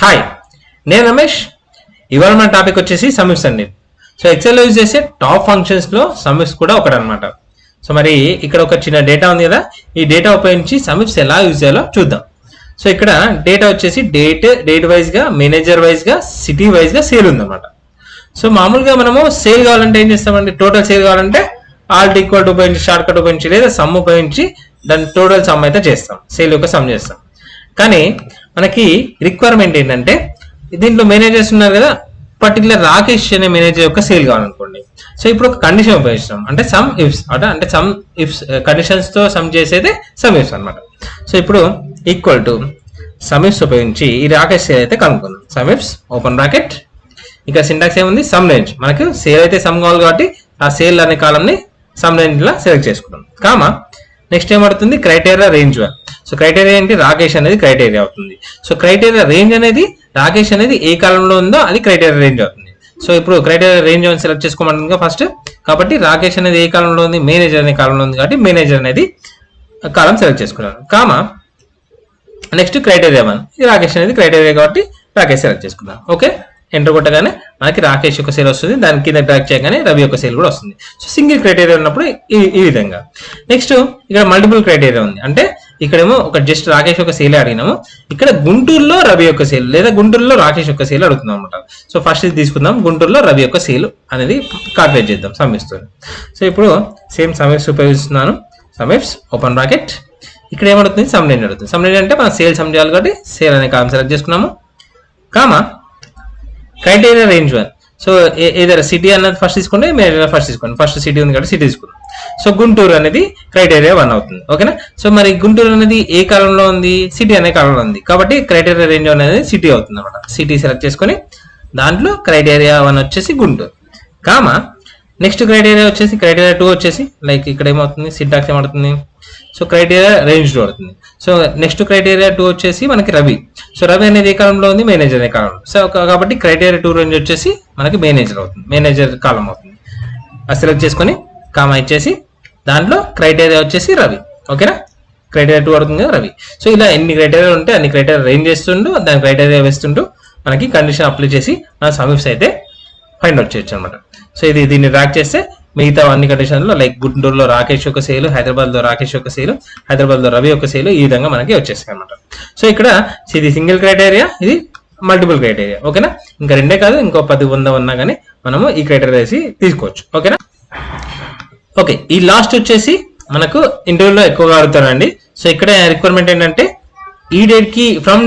Hi, నేను రమేష్. ఇవాళ మన టాపిక్ వచ్చేసి సమ్మిప్స్ అండి. సో ఎక్సెల్ యూజ్ చేసే టాప్ ఫంక్షన్స్ లో సమ్మిప్స్ కూడా ఒకటి అనమాట. సో మరి ఇక్కడ ఒక చిన్న డేటా ఉంది కదా, ఈ డేటా ఉపయోగించి సమ్మిప్స్ ఎలా యూజ్ చేయాలో చూద్దాం. సో ఇక్కడ డేటా వచ్చేసి డేట్ వైజ్ గా, మేనేజర్ వైజ్ గా, సిటీ వైజ్ గా సేల్ ఉందన్నమాట. సో మామూలుగా మనము సేల్ కావాలంటే ఏం చేస్తామండి, టోటల్ సేల్ కావాలంటే ఆల్ట్ ఈక్వల్ టు ఉపయోగించి, షార్ట్ కట్ ఉపయోగించి లేదా సమ్ ఉపయోగించి దాని టోటల్ సమ్ అయితే చేస్తాం, సేల్ యొక్క సమ్ చేస్తాం. కానీ మనకి రిక్వైర్మెంట్ ఏంటంటే దీంట్లో మేనేజర్స్ ఉన్నారు కదా, పర్టికులర్ రాకేష్ అనే మేనేజర్ యొక్క సేల్ కావాలనుకోండి. సో ఇప్పుడు ఒక కండిషన్ ఉపయోగిస్తాం, అంటే సమ్ ఇఫ్స్ అంటే సమ్ ఇఫ్స్ కండిషన్స్ తో సమ్ చేసేది సమ్ ఇఫ్స్ అనమాట. సో ఇప్పుడు ఈక్వల్ టు సమ్ ఇఫ్స్ ఉపయోగించి ఈ రాకేష్ సేల్ అయితే కనుక్కుందాం. సమ్ ఇఫ్స్ ఓపెన్ బ్రాకెట్, ఇక్కడ సింటాక్స్ ఏముంది, సమ్ రేంజ్. మనకు సేల్ అయితే సమ్ కావాలి కాబట్టి ఆ సేల్ అనే కాలం ని సమ్ రేంజ్ లా సెలెక్ట్ చేసుకున్నాం. కామా నెక్స్ట్ ఏమవుతుంది, criteria range one. So criteria ఏంటి, రాకేష్ అనేది క్రైటీరియా అవుతుంది. సో క్రైటీరియా రేంజ్ అనేది రాకేష్ అనేది ఏ కాలంలో ఉందో అది క్రైటీరియా రేంజ్ అవుతుంది. సో ఇప్పుడు క్రైటీరియా రేంజ్ అని సెలెక్ట్ చేసుకోమంటుంది ఫస్ట్. కాబట్టి రాకేష్ అనేది ఏ కాలంలో ఉంది, మేనేజర్ అనే కాలంలో ఉంది కాబట్టి మేనేజర్ అనేది కాలం సెలెక్ట్ చేసుకున్నాను. కామా నెక్స్ట్ క్రైటీరియా వన్, ఇది రాకేష్ అనేది క్రైటీరియా కాబట్టి రాకేష్ సెలెక్ట్ చేసుకున్నాను. ఓకే, ఎంటర్ కొట్టగానే మనకి రాకేష్ యొక్క సేల్ వస్తుంది, దాని కింద డ్రాగ్ చేయగానే రవి యొక్క సేల్ కూడా వస్తుంది. సో సింగిల్ క్రైటీరియా ఉన్నప్పుడు ఈ విధంగా. నెక్స్ట్ ఇక్కడ మల్టిపుల్ క్రైటీరియా ఉంది, అంటే ఇక్కడేమో ఒక జస్ట్ రాకేష్ యొక్క సేల్ అడిగినాము, ఇక్కడ గుంటూరులో రవి యొక్క సేల్ లేదా గుంటూరులో రాకేష్ యొక్క సేల్ అడుగుతున్నాం అనమాట. సో ఫస్ట్ ఇది తీసుకుందాం, గుంటూరులో రవి యొక్క సేల్ అనేది కాల్కులేట్ చేద్దాం సమ్మిప్స్తో. సో ఇప్పుడు సేమ్ సమ్మిప్స్ ఉపయోగిస్తున్నాను. సమ్మిప్స్ ఓపెన్ బ్రాకెట్, ఇక్కడ ఏమడుతుంది, సమ్ రేంజ్ అడుగుతుంది. సమ్ రేంజ్ అంటే మనం సేల్ సమ్ చేయాలి కాబట్టి సేల్ అనే కాలం సెలెక్ట్ చేసుకున్నాము. Comma criteria range one. So ఏదైనా సిటీ అన్నది ఫస్ట్ తీసుకోండి, మేనేజర్ ఫస్ట్ తీసుకోండి. ఫస్ట్ సిటీ ఉంది కాబట్టి సిటీ తీసుకుందాం. సో గుంటూరు అనేది క్రైటీరియా వన్ అవుతుంది. ఓకేనా. సో మరి గుంటూరు అనేది ఏ కాలంలో ఉంది, సిటీ అనే కాలంలో ఉంది కాబట్టి క్రైటీరియా రేంజ్ వన్ అనేది సిటీ అవుతుంది అనమాట. సిటీ సెలెక్ట్ చేసుకొని దాంట్లో క్రైటీరియా వన్ వచ్చేసి గుంటూరు. కామా నెక్స్ట్ క్రైటీరియా వచ్చేసి క్రైటీరియా టూ వచ్చేసి లైక్ ఇక్కడ ఏమవుతుంది, సింటాక్స్ ఏమవుతుంది, సో క్రైటీరియా రేంజ్ టూ అవుతుంది. సో నెక్స్ట్ క్రైటీరియా టూ వచ్చేసి మనకి రవి. సో రవి అనేది ఏ కాలంలో ఉంది, మేనేజర్ అనే కాలంలో. సో కాబట్టి క్రైటీరియా టూ రేంజ్ వచ్చేసి మనకి మేనేజర్ అవుతుంది, మేనేజర్ కాలం అవుతుంది. అది సెలెక్ట్ చేసుకొని కామా ఇచ్చేసి దాంట్లో క్రైటీరియా వచ్చేసి రవి. ఓకేనా, క్రైటీరియా టూ అవుతుంది కదా రవి. సో ఇలా ఎన్ని క్రైటీరియా ఉంటే అన్ని క్రైటీరియా రేంజ్ చేస్తుంటూ దాని క్రైటీరియా వేస్తుంటూ మనకి కండిషన్ అప్లై చేసి మన సమ్మిప్స్ అయితే ఫైండ్ అవుట్ చేయొచ్చు అనమాట. సో దీన్ని ర్యాక్ చేస్తే మిగతా అన్ని కండిషన్లో లైక్ గుంటూరులో రాకేష్ యొక్క సేలు, హైదరాబాద్లో రాకేష్ యొక్క సేలు, హైదరాబాద్లో రవి యొక్క సేలు ఈ విధంగా మనకి వచ్చేస్తాయి అనమాట. సో ఇక్కడ ఇది సింగిల్ క్రైటీరియా, ఇది మల్టిపుల్ క్రైటీరియా. ఓకేనా, ఇంకా రెండే కాదు ఇంకో 10 ఉన్నా కానీ మనము ఈ క్రైటీరియా వేసి తీసుకోవచ్చు. ఓకేనా. ఓకే, ఈ లాస్ట్ వచ్చేసి మనకు ఇంటర్వ్యూలో ఎక్కువగా అడుగుతారండి. సో ఇక్కడ రిక్వైర్మెంట్ ఏంటంటే ఈ డేట్ కి ఫ్రమ్